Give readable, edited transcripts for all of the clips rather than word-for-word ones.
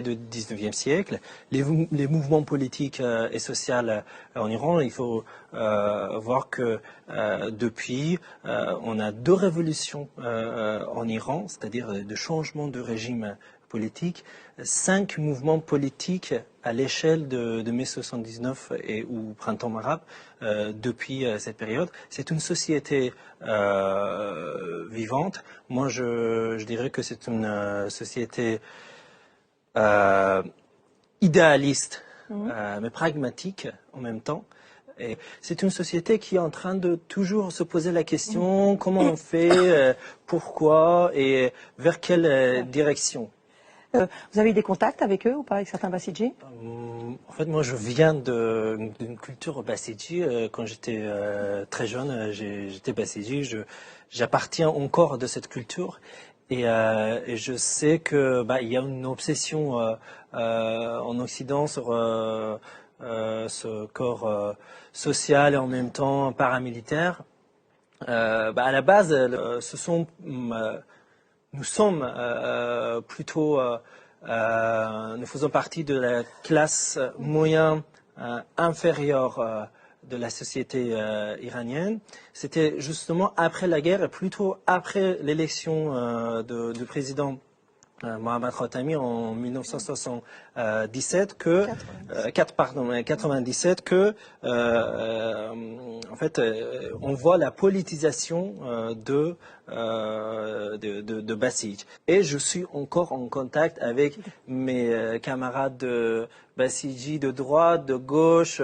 du 19e siècle, les mouvements politiques et sociaux en Iran, il faut voir que depuis, on a deux révolutions en Iran, c'est-à-dire de changement de régime politique, 5 mouvements politiques à l'échelle de mai 79 ou printemps arabe depuis cette période. C'est une société vivante. Moi, je dirais que c'est une société idéaliste, mais pragmatique en même temps. Et c'est une société qui est en train de toujours se poser la question comment on fait, pourquoi et vers quelle direction. Vous avez eu des contacts avec eux ou pas, avec certains Bassidji? En fait, moi, je viens d'une culture Bassidji. Quand j'étais très jeune, j'étais Bassidji. J'appartiens encore de cette culture. Et je sais que il y a une obsession en Occident sur ce corps social et en même temps paramilitaire. À la base, nous sommes plutôt, nous faisons partie de la classe moyenne inférieure de la société iranienne. C'était justement après la guerre et plutôt après l'élection du président Mohammad Khatami en 1997 que 97 que en fait on voit la politisation de Basij. Et je suis encore en contact avec mes camarades de Basiji de droite, de gauche,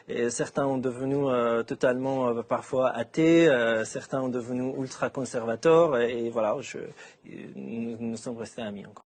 et certains ont devenu totalement parfois athées, certains ont devenu ultra conservateurs, et voilà, nous sommes restés amis encore.